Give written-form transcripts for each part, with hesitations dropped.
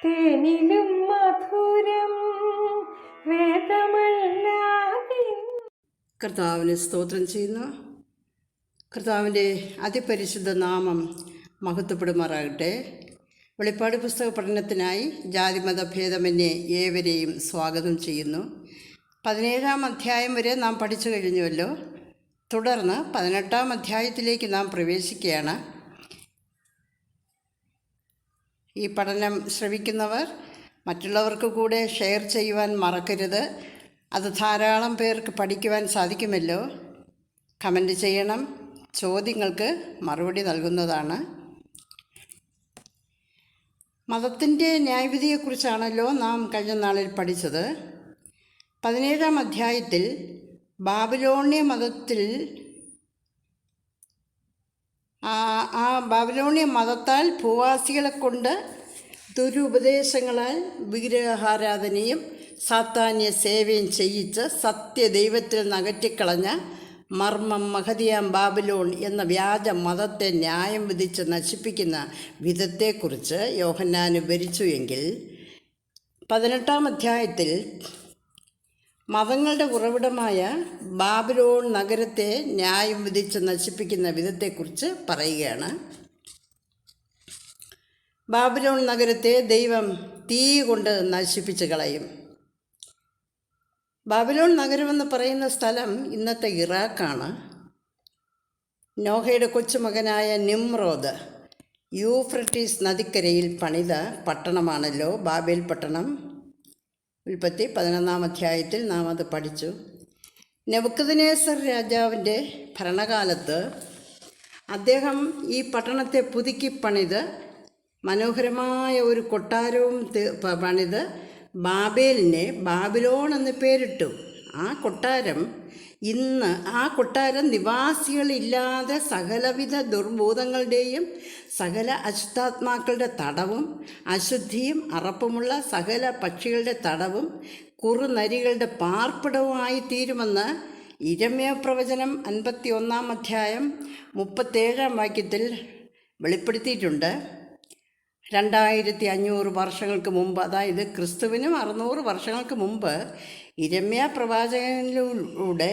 തേനിലും മധുരം വേദമല്ലാതെ. കർത്താവിന് സ്തോത്രം ചെയ്യുന്നു. കർത്താവിൻ്റെ അതിപരിശുദ്ധ നാമം മഹത്വപ്പെടുമാറാകട്ടെ. വെളിപ്പാട് പുസ്തക പഠനത്തിനായി ജാതിമതഭേദമന്യേ ഏവരെയും സ്വാഗതം ചെയ്യുന്നു. 17-ാം അധ്യായം വരെ നാം പഠിച്ചു കഴിഞ്ഞുവല്ലോ. തുടർന്ന് 18-ാം അധ്യായത്തിലേക്ക് നാം പ്രവേശിക്കുകയാണ്. ഈ പഠനം ശ്രവിക്കുന്നവർ മറ്റുള്ളവർക്ക് കൂടെ ഷെയർ ചെയ്യുവാൻ മറക്കരുത്. അത് ധാരാളം പേർക്ക് പഠിക്കുവാൻ സാധിക്കുമല്ലോ. കമൻ്റ് ചെയ്യണം. ചോദ്യങ്ങൾക്ക് മറുപടി നൽകുന്നതാണ്. മതത്തിൻ്റെ ന്യായവിധിയെക്കുറിച്ചാണല്ലോ നാം കഴിഞ്ഞ നാളിൽ പഠിച്ചത്. 17-ാം അധ്യായത്തിൽ ബാബിലോണ്യ മതത്തിൽ ബാബിലോണ്യ മതത്താൽ ഭൂവാസികളെ കൊണ്ട് ദുരുപദേശങ്ങളാൽ വിഗ്രഹാരാധനയും സാത്താന്യ സേവയും ചെയ്യിച്ച് സത്യദൈവത്തിൽ നകറ്റിക്കളഞ്ഞ മർമ്മം മഹതിയാം ബാബിലോൺ എന്ന വ്യാജ മതത്തെ ന്യായം വിധിച്ച് നശിപ്പിക്കുന്ന വിധത്തെക്കുറിച്ച് യോഹന്നാന് വിവരിച്ചു എങ്കിൽ 18-ാം അധ്യായത്തിൽ മതങ്ങളുടെ ഉറവിടമായ ബാബിലോൺ നഗരത്തെ ന്യായം വിധിച്ച് നശിപ്പിക്കുന്ന വിധത്തെക്കുറിച്ച് പറയുകയാണ്. ബാബിലോൺ നഗരത്തെ ദൈവം തീ കൊണ്ട് നശിപ്പിച്ച് കളയും. ബാബിലോൺ നഗരമെന്ന് പറയുന്ന സ്ഥലം ഇന്നത്തെ ഇറാഖാണ്. നോഹയുടെ കൊച്ചുമകനായ നിമ്രോദ് യൂഫ്രട്ടീസ് നദിക്കരയിൽ പണിത പട്ടണമാണല്ലോ ബാബേൽ പട്ടണം. ഉൽപ്പത്തി 11-ാം അധ്യായത്തിൽ നാം അത് പഠിച്ചു. നെബൂഖദ്നേസർ രാജാവിൻ്റെ ഭരണകാലത്ത് അദ്ദേഹം ഈ പട്ടണത്തെ പുതുക്കി പണിത് മനോഹരമായ ഒരു കൊട്ടാരവും പണിത് ബാബേലിനെ ബാബിലോൺ എന്ന് പേരിട്ടു. ആ കൊട്ടാരം നിവാസികളില്ലാതെ സകലവിധ ദുർഭൂതങ്ങളുടെയും സകല അശുദ്ധാത്മാക്കളുടെ തടവും അശുദ്ധിയും അറപ്പുമുള്ള സകല പക്ഷികളുടെ തടവും കുറുനരികളുടെ പാർപ്പിടവുമായി തീരുമെന്ന് യിരെമ്യാ പ്രവചനം 51-ാം അധ്യായം 37-ാം വാക്യത്തിൽ വെളിപ്പെടുത്തിയിട്ടുണ്ട്. 2500 വർഷങ്ങൾക്ക് മുമ്പ്, അതായത് ക്രിസ്തുവിനും 600 വർഷങ്ങൾക്ക് മുമ്പ് യിരെമ്യാ പ്രവാചകനിലൂടെ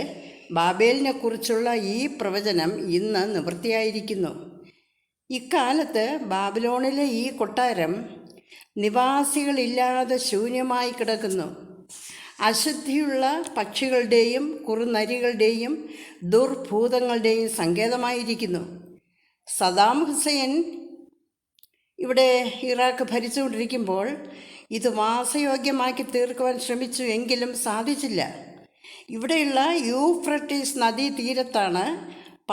ബാബേലിനെക്കുറിച്ചുള്ള ഈ പ്രവചനം ഇന്ന് നിവൃത്തിയായിരിക്കുന്നു. ഇക്കാലത്ത് ബാബിലോണിലെ ഈ കൊട്ടാരം നിവാസികളില്ലാതെ ശൂന്യമായി കിടക്കുന്നു. അശുദ്ധിയുള്ള പക്ഷികളുടെയും കുറുനരികളുടെയും ദുർഭൂതങ്ങളുടെയും സങ്കേതമായിരിക്കുന്നു. സദാം ഹുസൈൻ ഇവിടെ ഇറാഖ് ഭരിച്ചുകൊണ്ടിരിക്കുമ്പോൾ ഇത് വാസയോഗ്യമാക്കി തീർക്കുവാൻ ശ്രമിച്ചു, എങ്കിലും സാധിച്ചില്ല. ഇവിടെയുള്ള യൂഫ്രട്ടീസ് നദീ തീരത്താണ്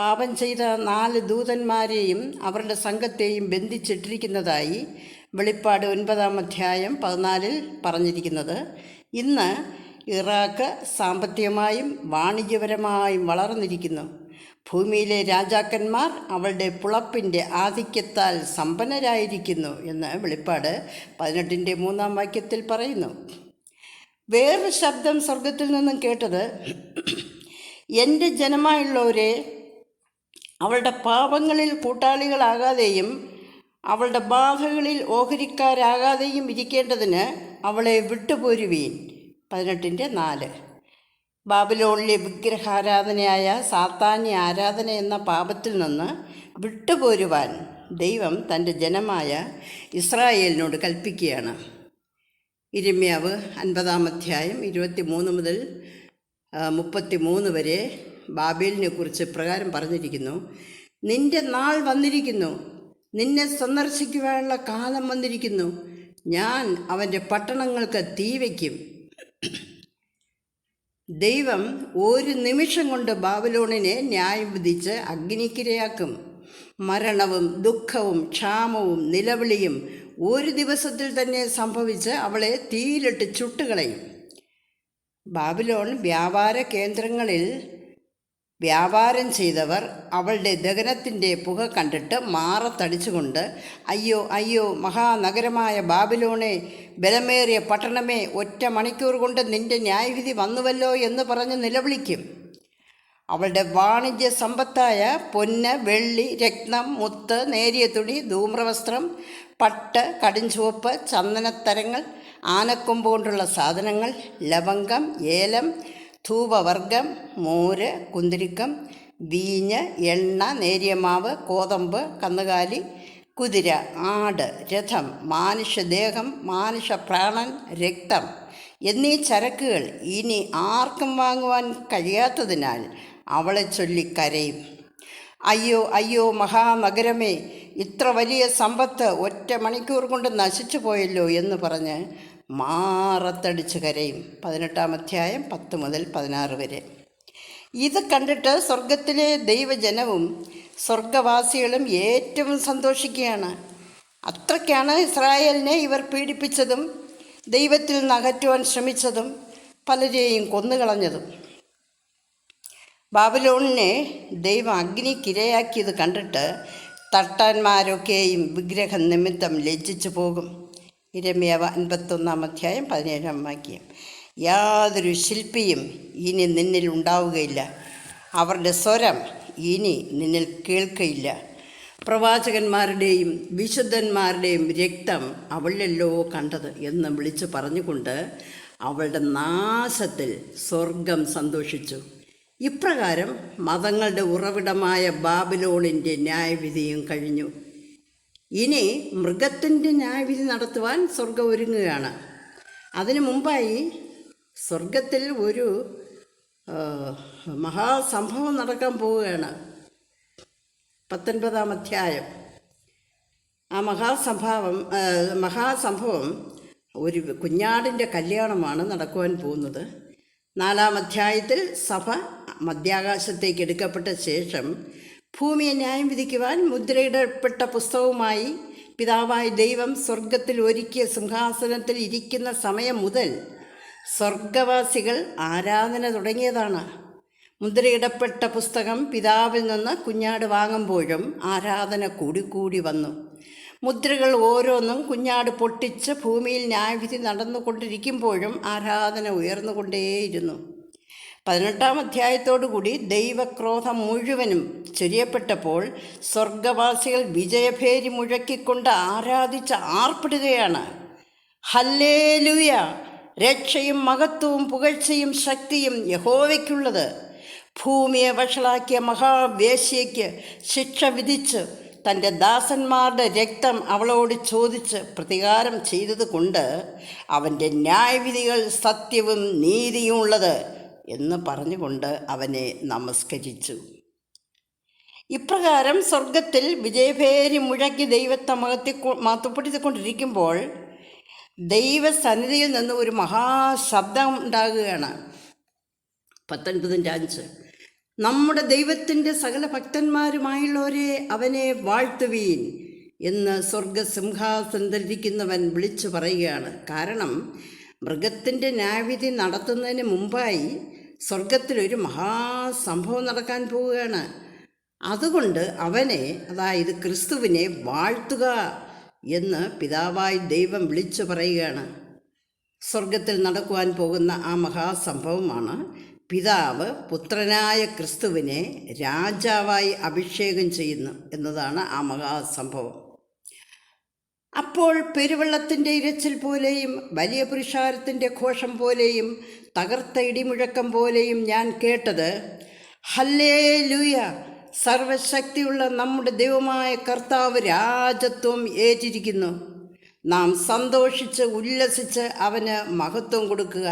പാപം ചെയ്ത 4 ദൂതന്മാരെയും അവരുടെ സംഘത്തെയും ബന്ധിച്ചിട്ടിരിക്കുന്നതായി വെളിപ്പാട് 9-ാം അധ്യായം 14-ൽ പറഞ്ഞിരിക്കുന്നത്. ഇന്ന് ഇറാഖ് സാമ്പത്തികമായും വാണിജ്യപരമായും വളർന്നിരിക്കുന്നു. ഭൂമിയിലെ രാജാക്കന്മാർ അവളുടെ പുളപ്പിൻ്റെ ആധിക്യത്താൽ സമ്പന്നരായിരിക്കുന്നു എന്ന് വെളിപ്പാട് 18-ന്റെ 3-ാം വാക്യത്തിൽ പറയുന്നു. വേറൊരു ശബ്ദം സ്വർഗത്തിൽ നിന്നും കേട്ടത്, എൻ്റെ ജനമായുള്ളവരെ, അവളുടെ പാപങ്ങളിൽ കൂട്ടാളികളാകാതെയും അവളുടെ ബാധകളിൽ ഓഹരിക്കാരാകാതെയും ഇരിക്കേണ്ടതിന് അവളെ വിട്ടുപോരുവീൻ. 18-ന്റെ 4. ബാബിലോണിലെ വിഗ്രഹാരാധനയായ സാത്താന്യ ആരാധന എന്ന പാപത്തിൽ നിന്ന് വിട്ടുപോരുവാൻ ദൈവം തൻ്റെ ജനമായ ഇസ്രായേലിനോട് കൽപ്പിക്കുകയാണ്. യിരെമ്യാവ് 50-ാം അധ്യായം 23 മുതൽ 33 വരെ ബാബേലിനെക്കുറിച്ച് പ്രകാരം പറഞ്ഞിരിക്കുന്നു. നിന്റെ നാൾ വന്നിരിക്കുന്നു, നിന്നെ സന്ദർശിക്കുവാനുള്ള കാലം വന്നിരിക്കുന്നു. ഞാൻ അവൻ്റെ പട്ടണങ്ങൾക്ക് തീ വയ്ക്കും. ദൈവം ഒരു നിമിഷം കൊണ്ട് ബാബിലോണിനെ ന്യായം വിധിച്ച് അഗ്നിക്കിരയാക്കും. മരണവും ദുഃഖവും ക്ഷാമവും നിലവിളിയും ഒരു ദിവസത്തിൽ തന്നെ സംഭവിച്ച് അവളെ തീയിലിട്ട് ചുട്ടുകളയും. ബാബിലോൺ വ്യാപാര കേന്ദ്രങ്ങളിൽ വ്യാപാരം ചെയ്തവർ അവളുടെ ദഹനത്തിൻ്റെ പുക കണ്ടിട്ട് മാറത്തടിച്ചുകൊണ്ട്, അയ്യോ അയ്യോ മഹാനഗരമായ ബാബിലോണെ, ബലമേറിയ പട്ടണമേ, ഒറ്റ മണിക്കൂർ കൊണ്ട് നിന്റെ ന്യായവിധി വന്നുവല്ലോ എന്ന് പറഞ്ഞ് നിലവിളിക്കും. അവളുടെ വാണിജ്യ സമ്പത്തായ പൊന്ന്, വെള്ളി, രത്നം, മുത്ത്, നേരിയ തുണി, ധൂമ്രവസ്ത്രം, പട്ട്, കടുംചുവപ്പ്, ചന്ദനത്തരങ്ങൾ, ആനക്കൊമ്പ് കൊണ്ടുള്ള സാധനങ്ങൾ, ലവംഗം, ഏലം, ധൂപവർഗം, മോര്, കുന്തിരിക്കം, വീഞ്ഞ്, എണ്ണ, നേരിയ മാവ്, കോതമ്പ്, കന്നുകാലി, കുതിര, ആട്, രഥം, മാനുഷ്യദേഹം, മാനുഷപ്രാണൻ, രക്തം എന്നീ ചരക്കുകൾ ഇനി ആർക്കും വാങ്ങുവാൻ കഴിയാത്തതിനാൽ അവളെ ചൊല്ലി കരയും. അയ്യോ അയ്യോ മഹാനഗരമേ, ഇത്ര വലിയ സമ്പത്ത് ഒറ്റ മണിക്കൂർ കൊണ്ട് നശിച്ചു പോയല്ലോ എന്ന് പറഞ്ഞ് മാറത്തടിച്ച് കരയും. 18-ാം അധ്യായം 10 മുതൽ 16 വരെ. ഇത് കണ്ടിട്ട് സ്വർഗത്തിലെ ദൈവജനവും സ്വർഗവാസികളും ഏറ്റവും സന്തോഷിക്കുകയാണ്. അത്രയ്ക്കാണ് ഇസ്രായേലിനെ ഇവർ പീഡിപ്പിച്ചതും ദൈവത്തിൽ നിന്ന് അകറ്റുവാൻ ശ്രമിച്ചതും പലരെയും കൊന്നുകളഞ്ഞതും. ബാബിലോണിനെ ദൈവം അഗ്നിക്കിരയാക്കിയത് കണ്ടിട്ട് തട്ടാന്മാരൊക്കെയും വിഗ്രഹ നിമിത്തം ലജ്ജിച്ചു പോകും. യിരെമ്യാ 51-ാം അധ്യായം 17-ാം വാക്യം. യാതൊരു ശില്പിയും ഇനി നിന്നിൽ ഉണ്ടാവുകയില്ല, അവരുടെ സ്വരം ഇനി നിന്നിൽ കേൾക്കയില്ല. പ്രവാചകന്മാരുടെയും വിശുദ്ധന്മാരുടെയും രക്തം അവളല്ലോ കണ്ടത് എന്ന് വിളിച്ചു പറഞ്ഞുകൊണ്ട് അവളുടെ നാശത്തിൽ സ്വർഗം സന്തോഷിച്ചു. ഇപ്രകാരം മതങ്ങളുടെ ഉറവിടമായ ബാബിലോണിൻ്റെ ന്യായവിധിയും കഴിഞ്ഞു. ഇനി മൃഗത്തിൻ്റെ ന്യായവിധി നടത്തുവാൻ സ്വർഗം ഒരുങ്ങുകയാണ്. അതിനു മുമ്പായി സ്വർഗത്തിൽ ഒരു മഹാസംഭവം നടക്കാൻ പോവുകയാണ്. 19-ാം അധ്യായം. ആ മഹാസംഭവം ഒരു കുഞ്ഞാടിൻ്റെ കല്യാണമാണ് നടക്കുവാൻ പോകുന്നത്. 4-ാം അധ്യായത്തിൽ സഭ മധ്യാകാശത്തേക്ക് എടുക്കപ്പെട്ട ശേഷം ഭൂമിയെ ന്യായം വിധിക്കുവാൻ മുദ്രയിടപ്പെട്ട പുസ്തകവുമായി പിതാവായ ദൈവം സ്വർഗത്തിൽ ഒരുക്കിയ സിംഹാസനത്തിൽ ഇരിക്കുന്ന സമയം മുതൽ സ്വർഗവാസികൾ ആരാധന തുടങ്ങിയതാണ്. മുദ്രയിടപ്പെട്ട പുസ്തകം പിതാവിൽ നിന്ന് കുഞ്ഞാട് വാങ്ങുമ്പോഴും ആരാധന കൂടിക്കൂടി വന്നു. മുദ്രകൾ ഓരോന്നും കുഞ്ഞാട് പൊട്ടിച്ച് ഭൂമിയിൽ ന്യായവിധി നടന്നുകൊണ്ടിരിക്കുമ്പോഴും ആരാധന ഉയർന്നുകൊണ്ടേയിരുന്നു. 18-ാം അധ്യായത്തോടുകൂടി ദൈവക്രോധം മുഴുവനും ചൊരിയപ്പെട്ടപ്പോൾ സ്വർഗവാസികൾ വിജയഭേരി മുഴക്കിക്കൊണ്ട് ആരാധിച്ച് ആർപ്പിടുകയാണ്. ഹല്ലേലൂയ! രക്ഷയും മഹത്വവും പുകഴ്ചയും ശക്തിയും യഹോവയ്ക്കുള്ളത്. ഭൂമിയെ വഷളാക്കിയ മഹാവേശ്യയ്ക്ക് ശിക്ഷ വിധിച്ച് തൻ്റെ ദാസന്മാരുടെ രക്തം അവളോട് ചോദിച്ച് പ്രതികാരം ചെയ്തതുകൊണ്ട് അവൻ്റെ ന്യായവിധികൾ സത്യവും നീതിയുമുള്ളത് എന്ന് പറഞ്ഞുകൊണ്ട് അവനെ നമസ്കരിച്ചു. ഇപ്രകാരം സ്വർഗത്തിൽ വിജയഭേരി മുഴക്കി ദൈവത്തെ മഹത്വപ്പെടുത്തിക്കൊണ്ടിരിക്കുമ്പോൾ ദൈവസന്നിധിയിൽ നിന്ന് ഒരു മഹാശബ്ദം ഉണ്ടാകുകയാണ്. 19-5. നമ്മുടെ ദൈവത്തിൻ്റെ സകല ഭക്തന്മാരുമായുള്ളവരെ അവനെ വാഴ്ത്തുവീൻ എന്ന് സ്വർഗസിംഹാസനത്തിലിരിക്കുന്നവൻ വിളിച്ചു പറയുകയാണ്. കാരണം മൃഗത്തിൻ്റെ ന്യായവിധി നടത്തുന്നതിന് മുമ്പായി സ്വർഗത്തിലൊരു മഹാസംഭവം നടക്കാൻ പോവുകയാണ്. അതുകൊണ്ട് അവനെ, അതായത് ക്രിസ്തുവിനെ വാഴ്ത്തുക എന്ന് പിതാവായി ദൈവം വിളിച്ചു പറയുകയാണ്. സ്വർഗത്തിൽ നടക്കുവാൻ പോകുന്ന ആ മഹാസംഭവമാണ് പിതാവ് പുത്രനായ ക്രിസ്തുവിനെ രാജാവായി അഭിഷേകം ചെയ്യുന്നു എന്നതാണ് ആ മഹാസംഭവം. അപ്പോൾ പെരുവെള്ളത്തിൻ്റെ ഇരച്ചിൽ പോലെയും വലിയ പുരുഷാരത്തിൻ്റെ ഘോഷം പോലെയും തകർത്ത ഇടിമുഴക്കം പോലെയും ഞാൻ കേട്ടത്, ഹല്ലേലൂയ! സർവശക്തിയുള്ള നമ്മുടെ ദൈവമായ കർത്താവ് രാജത്വം ഏറ്റിരിക്കുന്നു. നാം സന്തോഷിച്ച് ഉല്ലസിച്ച് അവന് മഹത്വം കൊടുക്കുക.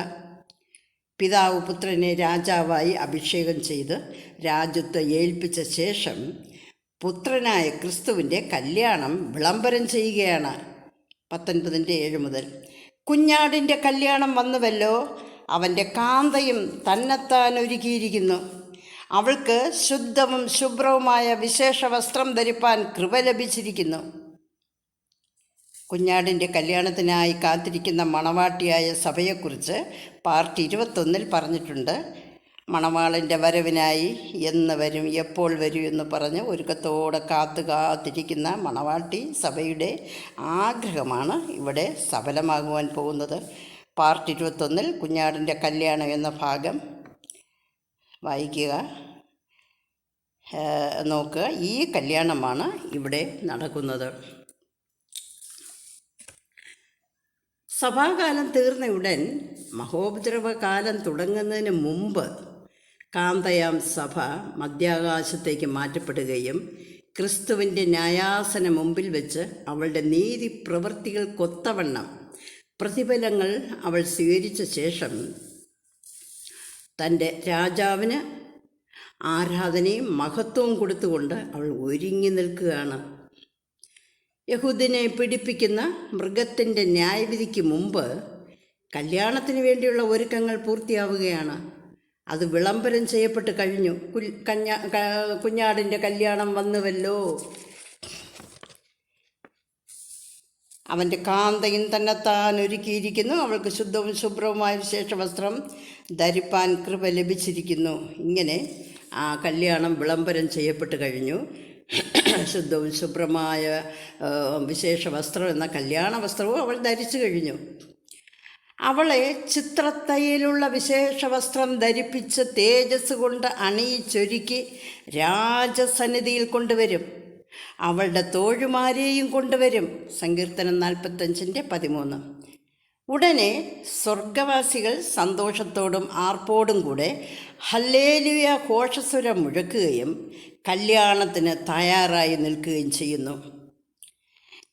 പിതാവ് പുത്രനെ രാജാവായി അഭിഷേകം ചെയ്ത് രാജ്യത്വം ഏൽപ്പിച്ച ശേഷം പുത്രനായ ക്രിസ്തുവിൻ്റെ കല്യാണം വിളംബരം ചെയ്യുകയാണ്. 19-7 മുതൽ. കുഞ്ഞാടിൻ്റെ കല്യാണം വന്നുവല്ലോ, അവൻ്റെ കാന്തയും തന്നെത്താൻ ഒരുക്കിയിരിക്കുന്നു. അവൾക്ക് ശുദ്ധവും ശുഭ്രവുമായ വിശേഷ വസ്ത്രം ധരിപ്പാൻ കൃപ ലഭിച്ചിരിക്കുന്നു. കുഞ്ഞാടിൻ്റെ കല്യാണത്തിനായി കാത്തിരിക്കുന്ന മണവാട്ടിയായ സഭയെക്കുറിച്ച് പാർട്ട് 21 പറഞ്ഞിട്ടുണ്ട്. മണവാളൻ്റെ വരവിനായി എന്ന് വരും, എപ്പോൾ വരും എന്ന് പറഞ്ഞ് ഒരുക്കത്തോടെ കാത്തിരിക്കുന്ന മണവാട്ടി സഭയുടെ ആഗ്രഹമാണ് ഇവിടെ സഫലമാകുവാൻ പോകുന്നത്. പാർട്ട് 21 കുഞ്ഞാടിൻ്റെ കല്യാണം എന്ന ഭാഗം വായിക്കുക. നോക്കുക, ഈ കല്യാണമാണ് ഇവിടെ നടക്കുന്നത്. സഭാകാലം തീർന്ന ഉടൻ മഹോപദ്രവകാലം തുടങ്ങുന്നതിന് മുമ്പ് കാന്തയാം സഭ മധ്യാകാശത്തേക്ക് മാറ്റപ്പെടുകയും ക്രിസ്തുവിൻ്റെ ന്യായാസന മുമ്പിൽ വെച്ച് അവളുടെ നീതി പ്രവൃത്തികൾക്കൊത്തവണ്ണം പ്രതിഫലങ്ങൾ അവൾ സ്വീകരിച്ച ശേഷം തൻ്റെ രാജാവിന് ആരാധനയും മഹത്വവും കൊടുത്തുകൊണ്ട് അവൾ ഒരുങ്ങി നിൽക്കുകയാണ്. യഹൂദിനെ പീഡിപ്പിക്കുന്ന മൃഗത്തിൻ്റെ ന്യായവിധിക്ക് മുമ്പ് കല്യാണത്തിന് വേണ്ടിയുള്ള ഒരുക്കങ്ങൾ പൂർത്തിയാവുകയാണ്. അത് വിളംബരം ചെയ്യപ്പെട്ട് കഴിഞ്ഞു. കുഞ്ഞാടിൻ്റെ കല്യാണം വന്നുവല്ലോ. അവൻ്റെ കാന്തയും തന്നെത്താൻ ഒരുക്കിയിരിക്കുന്നു. അവൾക്ക് ശുദ്ധവും ശുഭ്രവുമായ വിശേഷ വസ്ത്രം ധരിപ്പാൻ കൃപ ലഭിച്ചിരിക്കുന്നു. ഇങ്ങനെ ആ കല്യാണം വിളംബരം ചെയ്യപ്പെട്ട് കഴിഞ്ഞു. ശുദ്ധവും ശുഭ്രമായ വിശേഷ വസ്ത്രം എന്ന കല്യാണ വസ്ത്രവും അവൾ ധരിച്ചു കഴിഞ്ഞു. അവളെ ചിത്രത്തയ്യലുള്ള വിശേഷ വസ്ത്രം ധരിപ്പിച്ച് തേജസ് കൊണ്ട് അണിയിച്ചൊരുക്കി രാജസന്നിധിയിൽ കൊണ്ടുവരും. അവളുടെ തോഴുമാരെയും കൊണ്ടുവരും. സങ്കീർത്തനം 45:13. ഉടനെ സ്വർഗവാസികൾ സന്തോഷത്തോടും ആർപ്പോടും കൂടെ ഹല്ലേലൂയ ഘോഷസ്വരം മുഴക്കുകയും കല്യാണത്തിന് തയ്യാറായി നിൽക്കുകയും ചെയ്യുന്നു.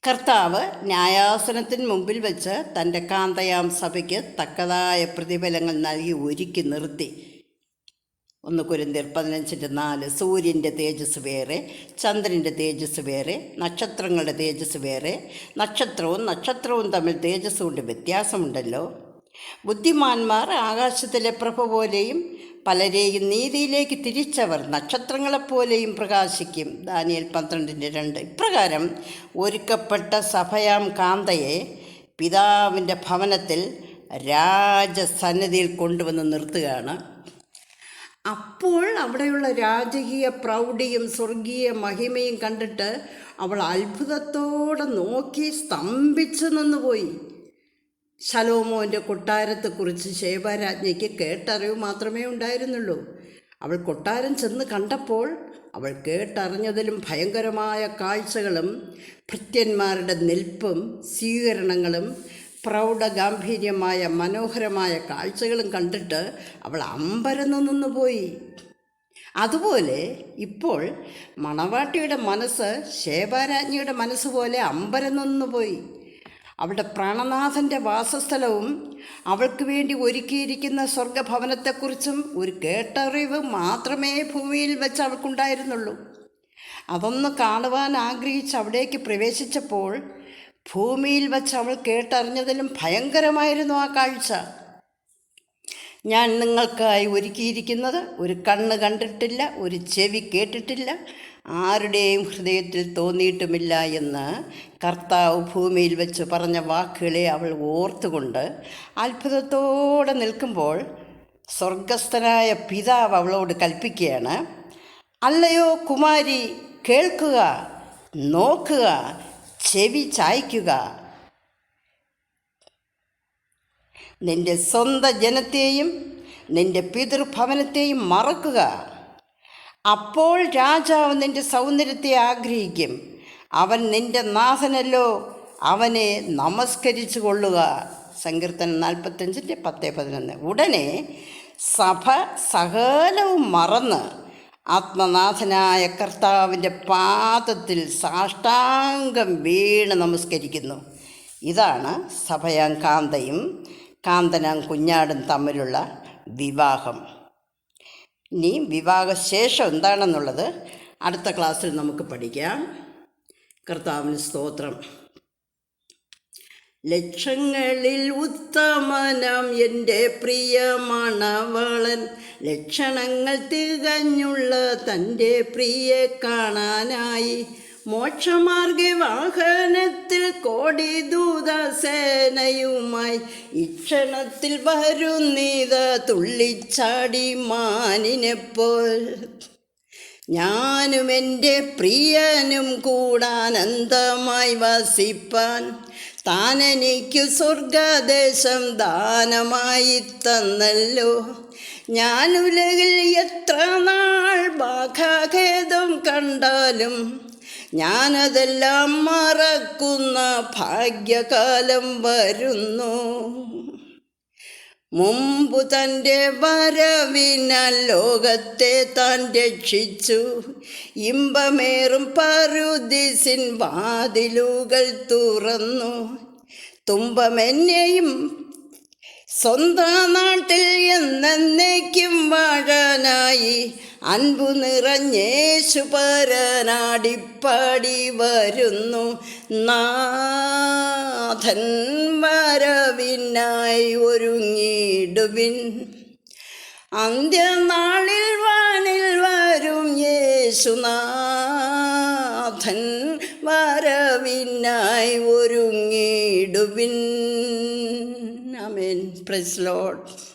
കർത്താവ് ന്യായാസനത്തിന് മുമ്പിൽ വെച്ച് തൻ്റെ കാന്തയാം സഭയ്ക്ക് തക്കതായ പ്രതിഫലങ്ങൾ നൽകി ഒരുക്കി നിർത്തി. 1 കൊരിന്ത്യർ 15:4. സൂര്യൻ്റെ തേജസ് വേറെ, ചന്ദ്രൻ്റെ തേജസ് വേറെ, നക്ഷത്രങ്ങളുടെ തേജസ് വേറെ. നക്ഷത്രവും തമ്മിൽ തേജസ് കൊണ്ട് വ്യത്യാസമുണ്ടല്ലോ. ബുദ്ധിമാന്മാർ ആകാശത്തിലെ പ്രഭ പോലെയും പലരെയും നീതിയിലേക്ക് തിരിച്ചവർ നക്ഷത്രങ്ങളെപ്പോലെയും പ്രകാശിക്കും. ദാനിയേൽ 12:2. ഇപ്രകാരം ഒരുക്കപ്പെട്ട സഭയാം കാന്തയെ പിതാവിൻ്റെ ഭവനത്തിൽ രാജസന്നിധിയിൽ കൊണ്ടുവന്ന് നിർത്തുകയാണ്. അപ്പോൾ അവിടെയുള്ള രാജകീയ പ്രൗഢിയും സ്വർഗീയ മഹിമയും കണ്ടിട്ട് അവൾ അത്ഭുതത്തോടെ നോക്കി സ്തംഭിച്ചു നിന്നുപോയി. ശലോമോൻ്റെ കൊട്ടാരത്തെക്കുറിച്ച് ശേബാരാജ്ഞിക്ക് കേട്ടറിവ് മാത്രമേ ഉണ്ടായിരുന്നുള്ളൂ. അവൾ കൊട്ടാരം ചെന്ന് കണ്ടപ്പോൾ അവൾ കേട്ടറിഞ്ഞതിലും ഭയങ്കരമായ കാഴ്ചകളും ഭൃത്യന്മാരുടെ നിൽപ്പും സ്വീകരണങ്ങളും പ്രൗഢഗാംഭീര്യമായ മനോഹരമായ കാഴ്ചകളും കണ്ടിട്ട് അവൾ അമ്പരന്ന് നിന്നുപോയി. അതുപോലെ ഇപ്പോൾ മണവാട്ടിയുടെ മനസ്സ് ശേബാരാജ്ഞിയുടെ മനസ്സുപോലെ അമ്പരന്ന് നിന്നുപോയി. അവളുടെ പ്രാണനാഥൻ്റെ വാസസ്ഥലവും അവൾക്ക് വേണ്ടി ഒരുക്കിയിരിക്കുന്ന സ്വർഗഭവനത്തെക്കുറിച്ചും ഒരു കേട്ടറിവ് മാത്രമേ ഭൂമിയിൽ വെച്ച് അവൾക്കുണ്ടായിരുന്നുള്ളൂ. അതൊന്ന് കാണുവാൻ ആഗ്രഹിച്ച് അവിടേക്ക് പ്രവേശിച്ചപ്പോൾ ഭൂമിയിൽ വച്ച് അവൾ കേട്ടറിഞ്ഞതിലും ഭയങ്കരമായിരുന്നു ആ കാഴ്ച. ഞാൻ നിങ്ങൾക്കായി ഒരുക്കിയിരിക്കുന്നത് ഒരു കണ്ണ് കണ്ടിട്ടില്ല, ഒരു ചെവി കേട്ടിട്ടില്ല, ആരുടെയും ഹൃദയത്തിൽ തോന്നിയിട്ടുമില്ല എന്ന് കർത്താവ് ഭൂമിയിൽ വെച്ച് പറഞ്ഞ വാക്കുകളെ അവൾ ഓർത്തുകൊണ്ട് അത്ഭുതത്തോടെ നിൽക്കുമ്പോൾ സ്വർഗസ്ഥനായ പിതാവ് അവളോട് കൽപ്പിക്കുകയാണ്, അല്ലയോ കുമാരി, കേൾക്കുക, നോക്കുക, ചെവി ചായ്ക്കുക. നിന്റെ സ്വന്തം ജനത്തെയും നിന്റെ പിതൃഭവനത്തെയും മറക്കുക. അപ്പോൾ രാജാവ് നിന്റെ സൗന്ദര്യത്തെ ആഗ്രഹിക്കും. അവൻ നിന്റെ നാഥനല്ലോ, അവനെ നമസ്കരിച്ചു കൊള്ളുക. സങ്കീർത്തനം 45:10-11. ഉടനെ സഭ സകലവും മറന്ന് ആത്മനാഥനായ കർത്താവിൻ്റെ പാദത്തിൽ സാഷ്ടാംഗം വീണ് നമസ്കരിക്കുന്നു. ഇതാണ് സഭയാം കാന്തയും കാന്തനാം കുഞ്ഞാടും തമ്മിലുള്ള വിവാഹം. ഇനി വിവാഹശേഷം എന്താണെന്നുള്ളത് അടുത്ത ക്ലാസ്സിൽ നമുക്ക് പഠിക്കാം. കർത്താവിന് സ്തോത്രം. ലക്ഷങ്ങളിൽ ഉത്തമനം എൻ്റെ പ്രിയ മണവാളൻ, ലക്ഷണങ്ങൾ തികഞ്ഞുള്ള തൻ്റെ പ്രിയെ കാണാനായി മോക്ഷമാർഗ വാഹനത്തിൽ കോടി ദൂതസേനയുമായി ഇക്ഷണത്തിൽ വരുന്നീത തുള്ളിച്ചാടി മാനിനെപ്പോൾ. ഞാനും എൻ്റെ പ്രിയനും കൂടാനന്ദമായി വസിപ്പാൻ താനെനിക്കു സ്വർഗദേശം ദാനമായി തന്നല്ലോ. ഞാനുലകിൽ എത്ര നാൾ ബാധാഖേദം കണ്ടാലും ഞാനതെല്ലാം മറക്കുന്ന ഭാഗ്യകാലം വരുന്നു. മുമ്പു തൻ്റെ വരവിനാൽ ലോകത്തെ താൻ രക്ഷിച്ചു. ഇമ്പമേറും പറുദീസിൻ വാതിലുകൾ തുറന്നു. തുമ്പമെന്നെയും സ്വന്തം നാട്ടിൽ എന്നേക്കും വാഴാനായി അൻപു നിറഞ്ഞേശു പരനാടിപ്പാടി വരുന്നു. നാഥൻ വരവിനായി ഒരുങ്ങിടുവിൻ. അന്ത്യനാളിൽ വാനിൽ വരും യേശുനാഥൻ വരവിനായി ഒരുങ്ങിടുവിൻ. ആമേൻ. Praise Lord.